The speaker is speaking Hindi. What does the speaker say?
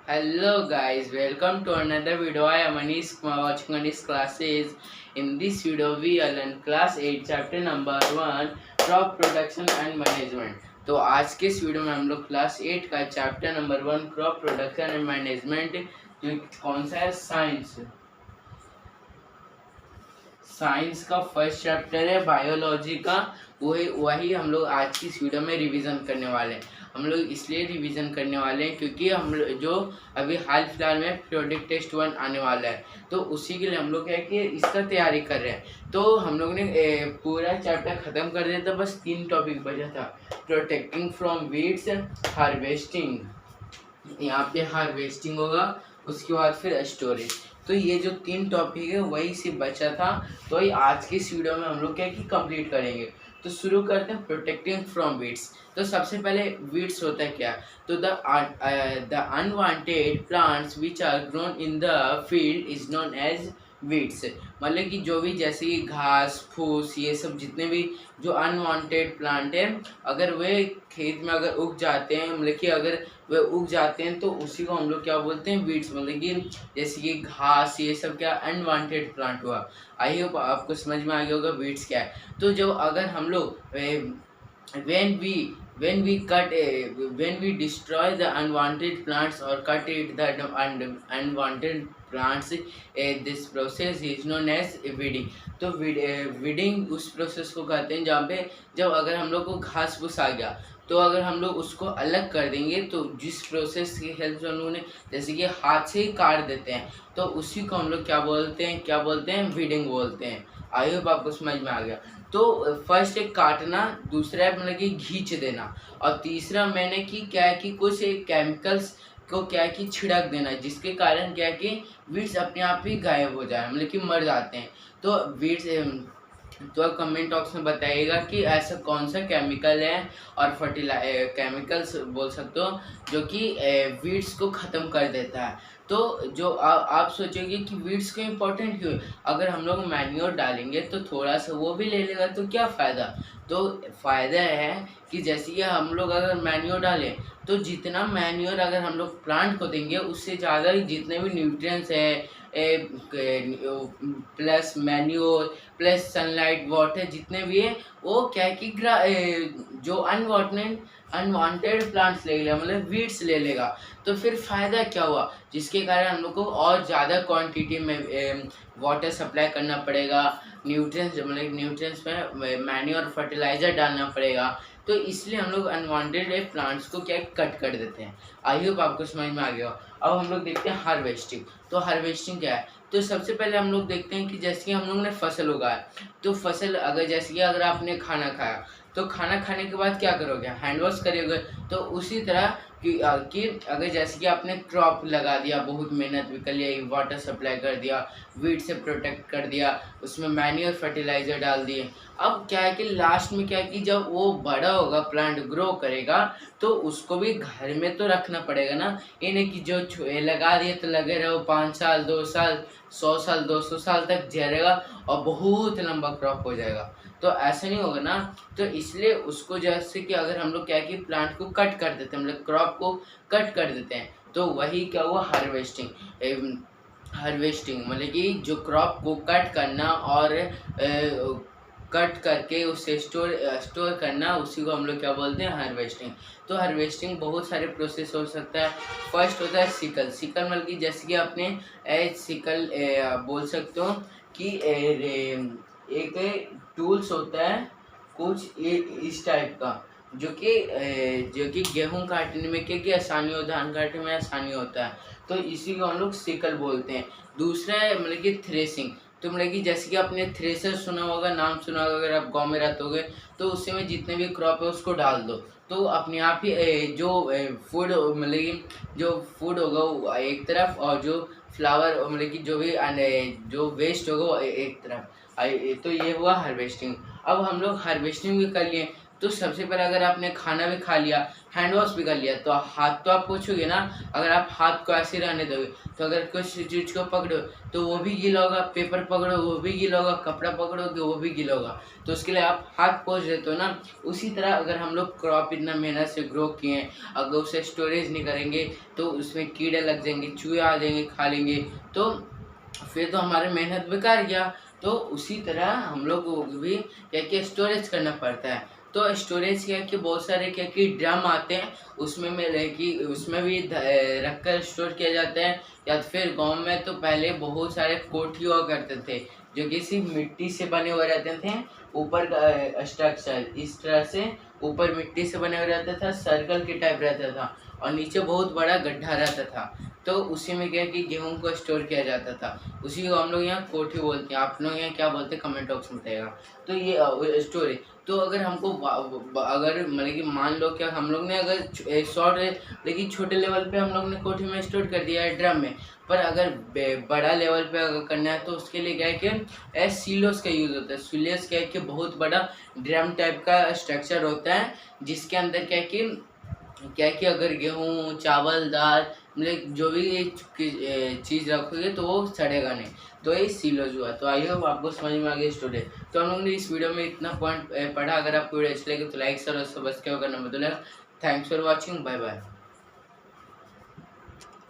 Hello guys, welcome to another video. I am Anish watching Anish classes. In this video we will learn class 8 chapter number 1 crop production and management. तो आज के इस वीडियो में हम लोग क्लास 8 का chapter number 1 crop production and management जो कौन सा है साइंस का फर्स्ट चैप्टर है बायोलॉजी का। वही हम लोग आज की इस वीडियो में रिवीजन करने वाले हैं। हम लोग इसलिए रिवीजन करने वाले हैं क्योंकि हम जो अभी हाल फिलहाल में प्रोडक्ट टेस्ट 1 आने वाला है, तो उसी के लिए हम लोग क्या है कि इसका तैयारी कर रहे हैं। तो हम लोग ने पूरा चैप्टर ख़त्म कर दिया था, बस 3 टॉपिक बचा था। प्रोटेक्टिंग फ्रॉम वीड्स, हार्वेस्टिंग, यहाँ पे हार्वेस्टिंग होगा, उसके बाद फिर स्टोरेज। तो ये जो 3 टॉपिक है वही से बचा था, तो ये आज की इस वीडियो में हम लोग क्या कि कंप्लीट करेंगे। तो शुरू करते हैं प्रोटेक्टिंग फ्रॉम वीड्स। तो सबसे पहले वीड्स होता है क्या? तो the unwanted plants which are grown in the field is known as weeds. मतलब कि जो भी जैसे कि घास फूस ये सब जितने भी जो अनवांटेड प्लांट है, अगर वे खेत में अगर उग जाते हैं, मतलब कि अगर वे उग जाते हैं तो उसी को हम लोग क्या बोलते हैं? वीड्स। मतलब कि जैसे कि घास ये सब क्या अनवांटेड प्लांट हुआ। आई होप आपको समझ में आ गया होगा वीड्स क्या है। तो जो अगर हम लोग when we destroy the unwanted plants or cut it the unwanted plants, this process is known as weeding। तो weeding उस प्रोसेस को कहते हैं जहाँ पे जब अगर हम लोग को घास फूस आ गया तो अगर हम लोग उसको अलग कर देंगे, तो जिस प्रोसेस की हेल्प से उन्होंने जैसे कि हाथ से ही काट देते हैं, तो उसी को हम लोग क्या बोलते हैं? वीडिंग बोलते हैं। आई होप आपको समझ में आ गया। तो फर्स्ट एक काटना, दूसरा है मतलब कि खींच देना, और तीसरा मैंने कि क्या है कि कुछ केमिकल्स को क्या है कि छिड़क देना, जिसके कारण क्या है कि वीड्स अपने आप ही गायब हो जाए, मतलब कि मर जाते हैं। तो वीड्स तो आप कमेंट बॉक्स में बताइएगा कि ऐसा कौन सा केमिकल है और केमिकल्स बोल सकते हो जो कि वीड्स को ख़त्म कर देता है। तो जो आप सोचोगे कि वीड्स को इम्पोर्टेंट क्यों है? अगर हम लोग मैन्योर डालेंगे तो थोड़ा सा वो भी ले लेगा, तो क्या फ़ायदा? तो फ़ायदा है कि जैसे कि हम लोग अगर मैन्योर डालें तो जितना मैन्योर अगर हम लोग प्लांट को देंगे उससे ज़्यादा जितने भी न्यूट्रिएंट्स है plus manure plus sunlight water जितने भी है वो क्या है कि जो अनवांटेड प्लांट्स ले लेगा, मतलब वीड्स ले लेगा। तो फिर फ़ायदा क्या हुआ? जिसके कारण हम लोग को और ज़्यादा क्वांटिटी में वाटर सप्लाई करना पड़ेगा, न्यूट्रिएंट्स में मैन्योर फर्टिलाइज़र डालना पड़ेगा। तो इसलिए हम लोग अनवांटेड प्लांट्स को क्या कट कर देते हैं। आई होप आपको समझ में आ गया। अब हम लोग देखते हैं हार्वेस्टिंग। तो हार्वेस्टिंग क्या है? तो सबसे पहले हम लोग देखते हैं कि जैसे कि हम लोग ने फसल उगाया, तो फसल अगर जैसे कि अगर आपने खाना खाया तो खाना खाने के बाद क्या करोगे? हैंड वॉश करोगे। तो उसी तरह कि अगर जैसे कि आपने क्रॉप लगा दिया, बहुत मेहनत भी कर लिया, वाटर सप्लाई कर दिया, वीड से प्रोटेक्ट कर दिया, उसमें मैन्योर फर्टिलाइज़र डाल दिए। अब क्या है कि लास्ट में क्या है कि जब वो बड़ा होगा, प्लांट ग्रो करेगा, तो उसको भी घर में तो रखना पड़ेगा ना। ये नहीं कि जो लगा दिए तो लगे रहो 5 साल 2 साल 100 साल 200 साल तक जिएगा और बहुत लंबा क्रॉप हो जाएगा, तो ऐसा नहीं होगा ना। तो इसलिए उसको जैसे कि अगर हम लोग क्या है कि प्लांट को कट कर देते हैं, मतलब क्रॉप को कट कर देते हैं, तो वही क्या हुआ? हार्वेस्टिंग मतलब कि जो क्रॉप को कट करना और कट करके उसे स्टोर करना, उसी को हम लोग क्या बोलते हैं? हार्वेस्टिंग। तो हार्वेस्टिंग बहुत सारे प्रोसेस हो सकता है। फर्स्ट होता है सिकल। मतलब कि जैसे कि आपने सिकल बोल सकते हो कि एक टूल्स होता है कुछ इस टाइप का, जो कि गेहूं काटने में क्या आसानी हो, धान काटने में आसानी होता है, तो इसी को हम लोग सिकल बोलते हैं। दूसरा है मतलब कि थ्रेसिंग। तो मतलब कि जैसे कि आपने थ्रेसर सुना होगा, नाम सुना होगा अगर आप गांव में रहते होगे, तो उससे में जितने भी क्रॉप है उसको डाल दो, तो अपने आप ही जो फूड मतलब कि जो फूड होगा वो एक तरफ, और जो फ्लावर मतलब कि जो भी जो वेस्ट होगा वो एक तरफ। तो ये हुआ हार्वेस्टिंग। अब हम लोग हार्वेस्टिंग भी कर लिए, तो सबसे पहले अगर आपने खाना भी खा लिया, हैंड वॉश भी कर लिया, तो हाथ तो आप पोंछोगे ना। अगर आप हाथ को ऐसे रहने दोगे तो अगर कुछ चीज़ को पकड़ो तो वो भी गीला होगा, पेपर पकड़ो वो भी गीला होगा, कपड़ा पकड़ोगे वो भी गीला होगा। तो उसके लिए आप हाथ पोंछ देते हो ना। उसी तरह अगर हम लोग क्रॉप इतना मेहनत से ग्रो किए हैं, अगर उसे स्टोरेज नहीं करेंगे तो उसमें कीड़े लग जाएंगे, चूहे आ जाएंगे खा लेंगे, तो फिर तो हमारी मेहनत बेकार गया। तो उसी तरह हम लोग को भी क्या क्या स्टोरेज करना पड़ता है। तो स्टोरेज क्या कि बहुत सारे क्या कि ड्रम आते हैं, उसमें कि उसमें भी रख कर स्टोर किया जाता है। या फिर गांव में तो पहले बहुत सारे कोठी हुआ करते थे जो कि सिर्फ मिट्टी से बने हुए रहते थे। ऊपर का स्ट्रक्चर इस तरह से ऊपर मिट्टी से बने हुए रहता था, सर्कल के टाइप रहता था, और नीचे बहुत बड़ा गड्ढा रहता था। तो उसी में क्या कि गेहूं को स्टोर किया जाता था। उसी को हम लोग यहाँ कोठी बोलते हैं। आप लोग यहाँ क्या बोलते हैं कमेंट बॉक्स में बताइएगा। तो ये स्टोरी, तो अगर हमको अगर मतलब कि मान लो क्या हम लोग ने अगर शॉर्ट लेकिन छोटे लेवल पे हम लोग ने कोठी में स्टोर कर दिया है ड्रम में, पर अगर बड़ा लेवल पे अगर करना है तो उसके लिए क्या है कि सिलोस का यूज़ होता है। सिलोस क्या है कि बहुत बड़ा ड्रम टाइप का स्ट्रक्चर होता है, जिसके अंदर क्या है कि अगर गेहूँ चावल दाल मतलब जो भी चीज़ रखोगे तो वो सड़ेगा नहीं। तो ये सिलोज हुआ। तो आई होप आपको समझ में आ गया स्टूडे। तो हम लोग ने इस वीडियो में इतना पॉइंट पढ़ा। अगर आपको वीडियो अच्छी लगे तो लाइक और सब्सक्राइब करना मत भूलिएगा। Thanks for watching, bye bye.